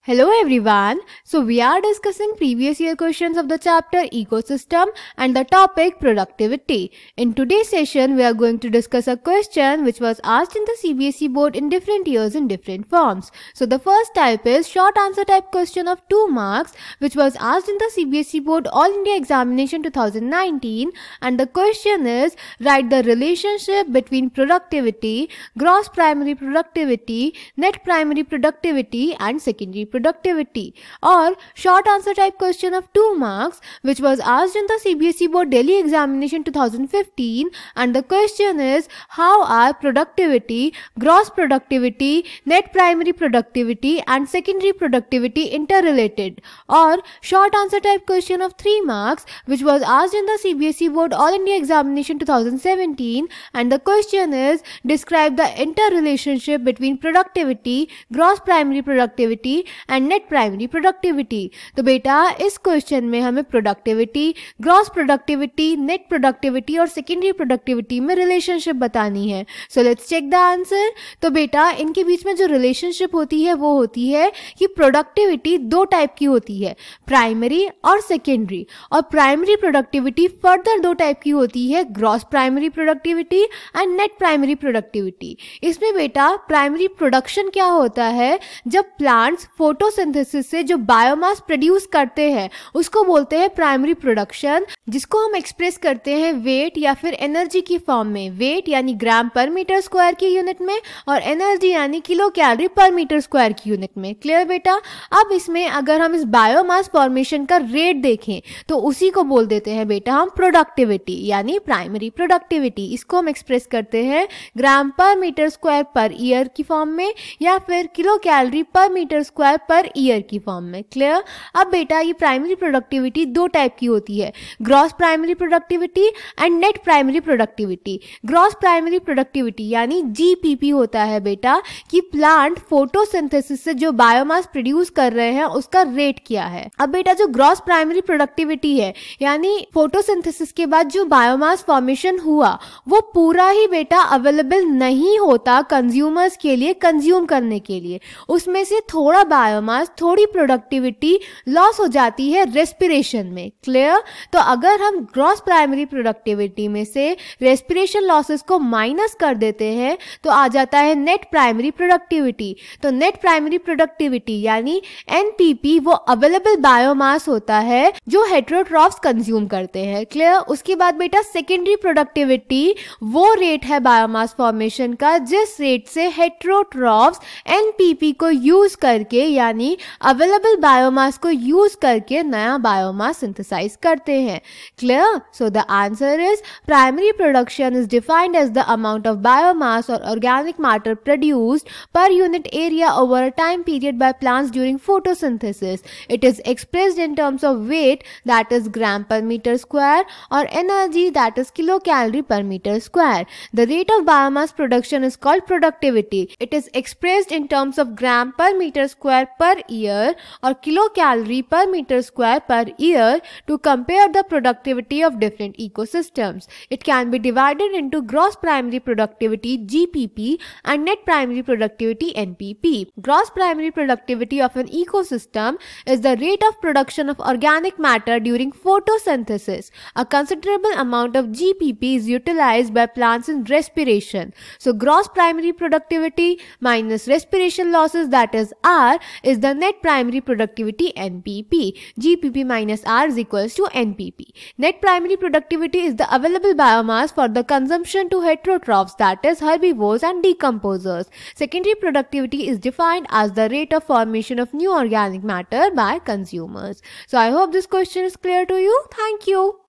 Hello everyone. So we are discussing previous year questions of the chapter ecosystem and the topic productivity. In today's session we are going to discuss a question which was asked in the CBSE board in different years in different forms. So the first type is short answer type question of 2 marks which was asked in the CBSE board All India Examination 2019, and the question is write the relationship between productivity, gross primary productivity, net primary productivity and secondary productivity. Or short answer type question of 2 marks which was asked in the CBSE board Delhi examination 2015, and the question is how are productivity, gross productivity, net primary productivity and secondary productivity interrelated. Or short answer type question of 3 marks which was asked in the CBSE board All India examination 2017, and the question is describe the interrelationship between productivity, gross primary productivity and net primary productivity. तो बेटा इस question में हमें productivity, gross productivity, net productivity और secondary productivity में relationship बतानी है. So let's check the answer. तो बेटा इनके बीच में जो रिलेशनशिप होती है वो होती है कि प्रोडक्टिविटी दो टाइप की होती है, प्राइमरी और सेकेंडरी. और प्राइमरी प्रोडक्टिविटी फर्दर दो टाइप की होती है, gross primary productivity and net primary productivity. इसमें बेटा प्राइमरी प्रोडक्शन क्या होता है, जब प्लांट्स फोटोसिंथेसिस से जो बायोमास प्रोड्यूस करते हैं उसको बोलते हैं प्राइमरी प्रोडक्शन, जिसको हम एक्सप्रेस करते हैं वेट या फिर एनर्जी की फॉर्म में. वेट यानी ग्राम पर मीटर स्क्वायर की यूनिट में और एनर्जी यानी kilo calorie per metre square की यूनिट में. क्लियर बेटा. अब इसमें अगर हम इस बायोमास फॉर्मेशन का रेट देखें तो उसी को बोल देते हैं बेटा हम प्रोडक्टिविटी यानी प्राइमरी प्रोडक्टिविटी. इसको हम एक्सप्रेस करते हैं ग्राम per metre square per year की फॉर्म में या फिर kilo calorie per metre square per year की फॉर्म में. क्लियर. अब बेटा ये प्राइमरी प्रोडक्टिविटी दो टाइप की होती है, gross primary productivity and net primary productivity. Gross primary productivity यानी जीपीपी होता है बेटा कि प्लांट फोटोसिंथेसिस से जो बायोमास प्रोड्यूस कर रहे हैं उसका रेट क्या है. अब बेटा जो ग्रॉस प्राइमरी प्रोडक्टिविटी है यानी फोटोसिंथेसिस के बाद जो बायोमास फॉर्मेशन हुआ वो पूरा ही बेटा अवेलेबल नहीं होता कंज्यूमर्स के लिए कंज्यूम करने के लिए. उसमें से थोड़ा बायोमास, थोड़ी प्रोडक्टिविटी लॉस हो जाती है रेस्पिरेशन में. क्लियर. तो अगर हम ग्रॉस प्राइमरी प्रोडक्टिविटी में से रेस्पिरेशन लॉसेस को माइनस कर देते हैं तो आ जाता है नेट प्राइमरी प्रोडक्टिविटी. तो नेट प्राइमरी प्रोडक्टिविटी यानी एनपीपी वो अवेलेबल बायोमास होता है जो हेटेरोट्रॉफ्स कंज्यूम करते हैं. क्लियर. उसके बाद बेटा सेकेंडरी प्रोडक्टिविटी वो रेट है बायोमास फॉर्मेशन का जिस रेट से हेटेरोट्रॉफ्स एनपीपी को यूज करके यानी अवेलेबल बायोमास को यूज करके नया बायोमास सिंथेसाइज करते हैं. Clear. So the answer is primary production is defined as the amount of biomass or organic matter produced per unit area over a time period by plants during photosynthesis. It is expressed in terms of weight that is gram per metre square or energy that is kilo calorie per metre square. The rate of biomass production is called productivity. It is expressed in terms of gram per meter square per year or kilocalorie per meter square per year to compare the productivity of different ecosystems. It can be divided into gross primary productivity GPP and net primary productivity NPP. Gross primary productivity of an ecosystem is the rate of production of organic matter during photosynthesis. A considerable amount of GPP is utilized by plants in respiration. So gross primary productivity minus respiration losses that is R is the net primary productivity NPP. GPP minus R is equals to NPP. Net primary productivity is the available biomass for the consumption to heterotrophs that is herbivores and decomposers. Secondary productivity is defined as the rate of formation of new organic matter by consumers. So I hope this question is clear to you. Thank you.